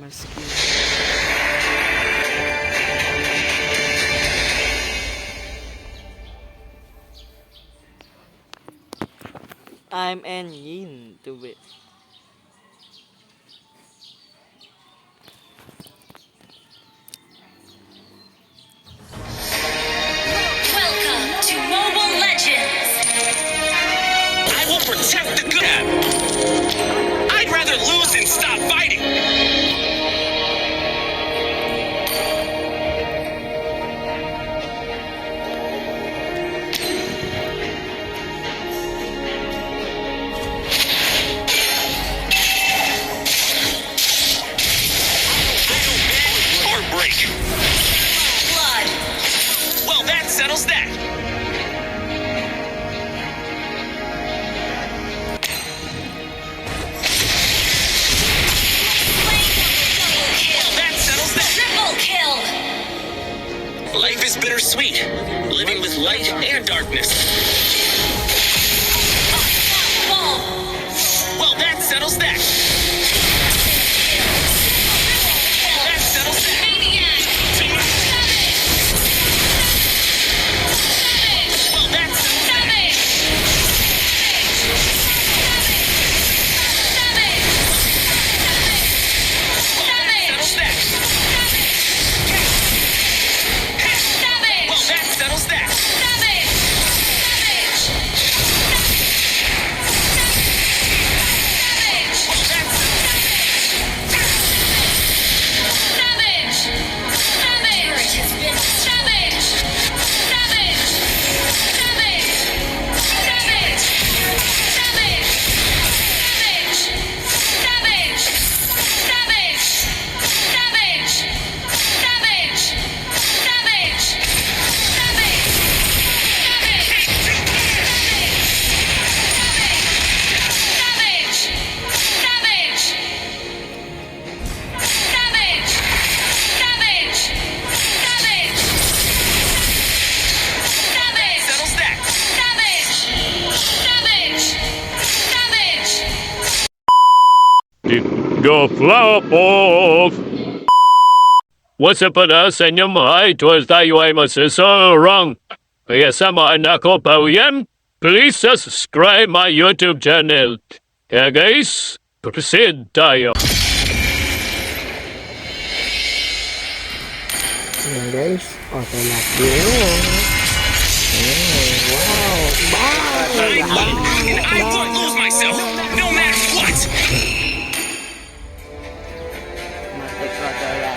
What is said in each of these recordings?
Maski. I'm an yin to it. Welcome to Mobile Legends! I will protect the good. I'd rather lose than stop fighting. Or break. Blood! Well, that settles that. That settles that. Triple kill! Life is bittersweet, living with light and darkness. Ball! Well, that settles that. That settles that. Maniac! Well, that settles that. Settles that. Well, that settles that. Well, settles that. Go flower balls! What's up pala sa inyong mga ito tayo ay masasarang. Kaya sa mga anak ko pa yan, please subscribe my YouTube channel. Kaya guys, proceed tayo. Ayan guys, auto lock yun. Wow! And I won't lose myself, no matter what. Matik auto lock.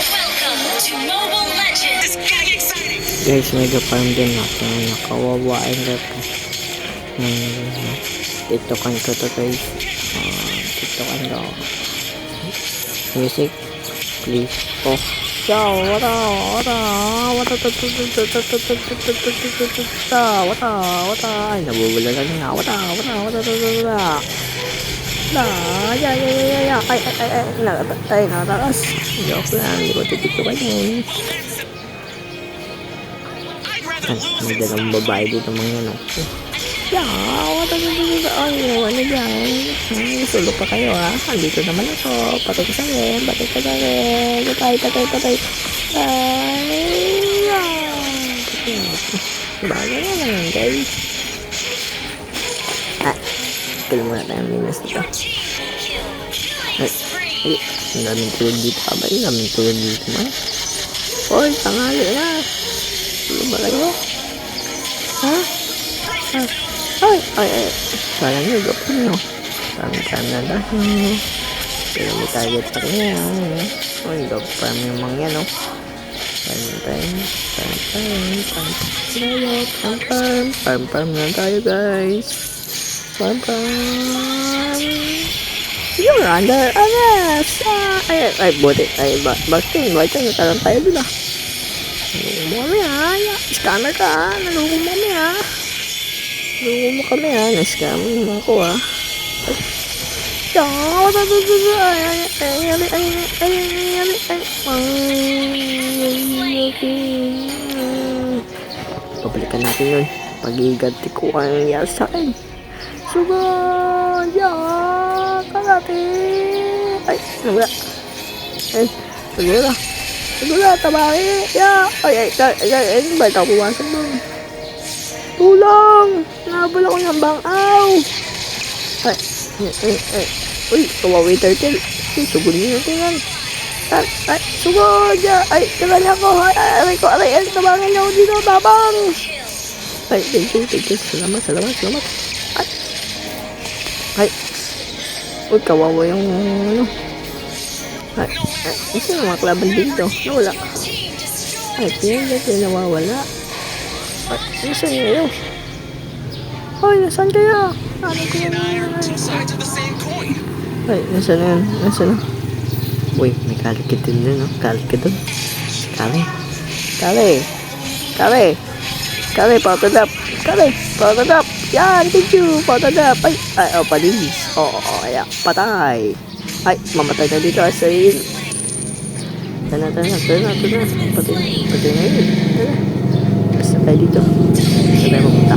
Welcome to Mobile Legends! It's getting exciting. Guys, medyo farm din natin. Nakawawain ka pa. Tiktokan ko to guys. Tiktokan ko. Music, please. Oh. Ciao, wata. Ay, nabubulagan na. Wata. Ay, nakataas. Joke lang, hindi ko titiktokan yun. I'd rather lose May than dalawang babae dito mga yan. Ay, ano dyan? Sulok pa kayo ha. Andito naman ako. Patay ka sa akin. Patay. Bagay na lang guys. Kill muna tayo ng minus dito. Ay, ang daming tulog dito. Abay, ang daming tulog dito man. Hoy, tangali na. Tulog ba kayo? Ha? Ay. Kala nyo, gapon nyo. Farm na dahil. Pero may target pa rin yan. Uy, farm yung mga yan, no? Farm na tayo, guys. Farm. You're under arrest! Ay, buti. Ay, bakit nagkaroon tayo dun, ah? Naloko mo kami ha. Scammer ka ha. Naloko mo kami ha. Naloko mo kami ha. Na-scammer mo ako ha. Pabalikan natin yun. Pag-iganti ko ang nangyari sa akin. Suga! Diyan! Kalati! Ay! Nagula! Ay! Nagula! Nagula! Tabaki! Ya! Ay! Ba't ako pumasok doon? Tulong! Nabala ko ng bangaw! Ay! Uy! Kawawi turtle! Uy! Sugun niyo natin yan! Ay! Sugo! Diyan! Ay! Tagal ako! Ay! Aray ko! Aray! Ay! Tabangin niyo dito! Tabang! Ay! Thank you! Salamat! Ay! Ay! Uy! Kawawa yung ano! Ay! Kasi yung mga klaban dito! Nawala! Ay! Pinagay kayo nawawala! Ay! Nasaan kayo? Ay! Nasaan kayo? Ano ko yan? Two sides of the same coin. Ay! Nasaan na yan? Nasaan na? Uy! May kalikit din dun, no? Kalikit dun! Kali! Patadap! Patadap! Yan! Thank you! Patadap! Ay! Oh! Palis! Ayan! Patay! Ay! Mamatay na dito! Asayin! Tana! Patay na yun! Tana! Basta tayo dito! Saan tayo mapunta?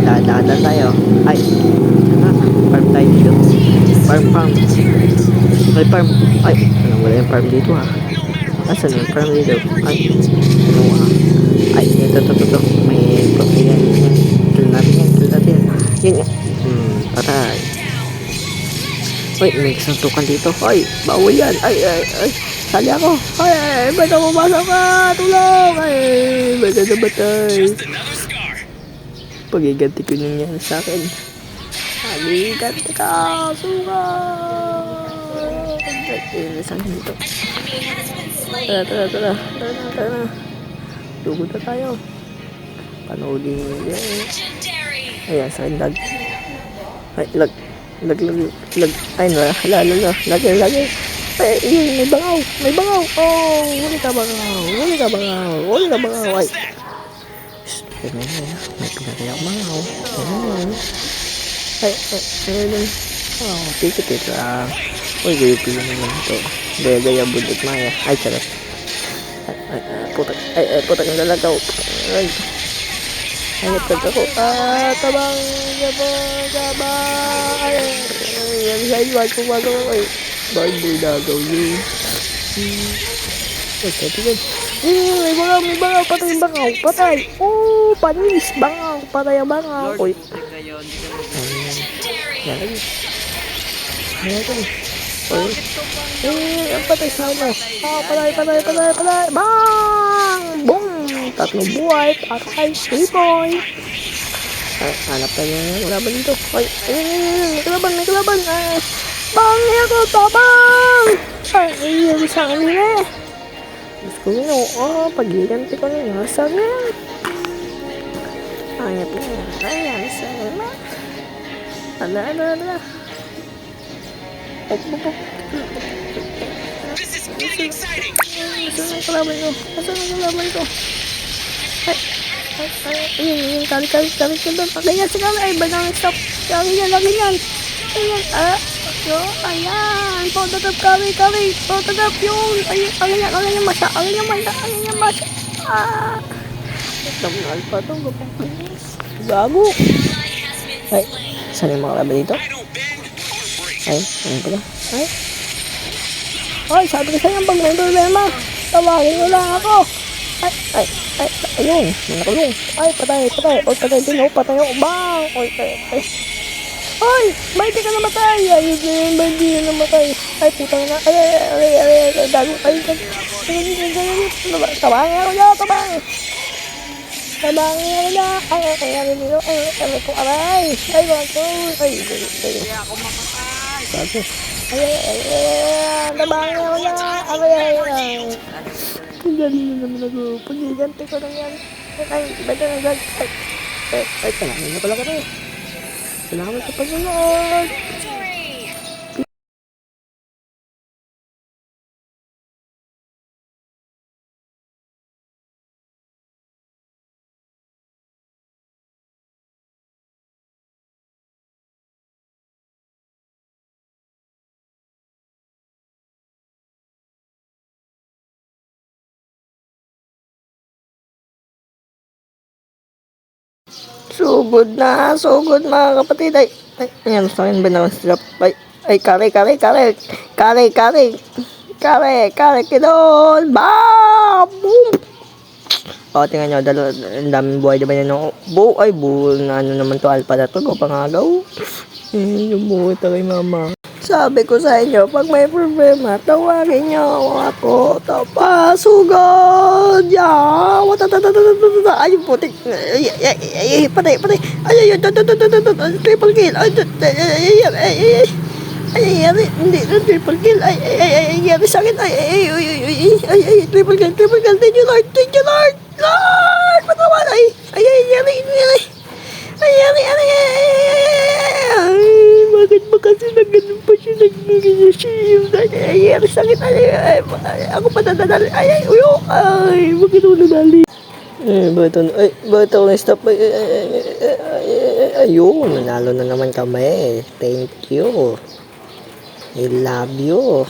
Lahat tayo! Ay! Tana! Farm tayo dito! Farm! Ay! Farm! Ay! Wala yung farm dito ha! Asan yung farm dito? Ay! Ano ha? Ay, ito. May yan. Kill natin. Yan. Patay. Uy, may isang tukan dito. Ay, bawal yan. Ay. Sali ako. Ay, ba't ako pumasok ka? Tulong. Ay, ba't na batay? Just another scar. Pagiganti ko nangyari sa akin. Pagiganti ka. Suga. Saan dito? Tara. Lugod na tayo. Panoodin niyo. Legendary. Ayan, sa akin lag. Ay, lag. Ay, lagi. Ay, yun, may bangaw. Oh, huli ka bangaw. Ay. Shhh, may pinatay ako bangaw. Ay. Oh, tikit lang. Uy, gaya naman ito. Gaya budot maya. Ay, charot. Putak ng lalagaw. Ay, nagtag ako. Tabang, gabang. Ay, side wag, pumasok ako. Ay, bakit mo nagaw yun? Ay, sabihin. May bangaw, patay yung bangaw. Patay. Oh, panis, bangaw. Patay ang bangaw. Uy. Yan lagi. Uy. Ang patay sa ano. Patay. Bang! Boom! 3 buhay. Patay. Boy. Hanap tayo ng laban dito. Ay, may kalaban. Bang! Ako, tabang! Ay, yung sa kanila. Gusto ko yun. Pagiganti ko na yung asag na yan. Ayap na yan. Ayan, asag na. Ala. This is getting exciting. Asan ang kalaban ko? Ay, yung kali ko doon. Ganyan si kami. Ay, banang stop. Lagi yan. Ayan. Pototap kami. Pototap yun. Ayan yung masa. Tamal pa ito. Gago. Ay, saan yung mga kalaban dito? I don't bend or break. Ay, ano pala? Ay, sabi ko sa'yo, pag may problema, tawagin nyo lang ako. Ayun, nakulong. Ay, patay. O, patay din, patay ako. Bang! Ay, ba't di ka namatay? Ayun na yun, ba't di ka namatay? Ay, putang na. Ay, gago. Ay, tabangin ako dyan, tabang. Tabangin ako dyan. Ay, ko, aray. Ay, bago. Ay, ako mamatay. Bago. Tabangin ako dyan. Ay. Ang galing na naman ako. Pag-iganti ko lang yan. Ay, better na dyan. Ay, talamin na pala kami. Salamat sa pag-unood. Sugod na, sugod mga kapatid. Ay, ayan, sa akin ba naman sila? Ay, kare, kidol. Bam! Boom! O, tingnan nyo, ang daming buhay, diba yan? Bull na ano naman to, alpha na to, pangagaw. Yung buhay to kay mama. Sabi ko sa inyo, pag may problema, tawagin nyo ako. Tapasugod! Yeah! Ay, putik! Ay, patay! Ay, triple kill! Ay, hindi, triple kill! Ay, sakit! Ay, triple kill! Thank you, Lord! Lord! Patawan! Ay, bakit ba kasi na ganun pa siya nag-shield? Ay, sakit. Ay, ako pa nadadali. Ay, bakit ako nadali? Bakit ako na-stop? Ayun, nanalo na naman kami. Thank you. I love you.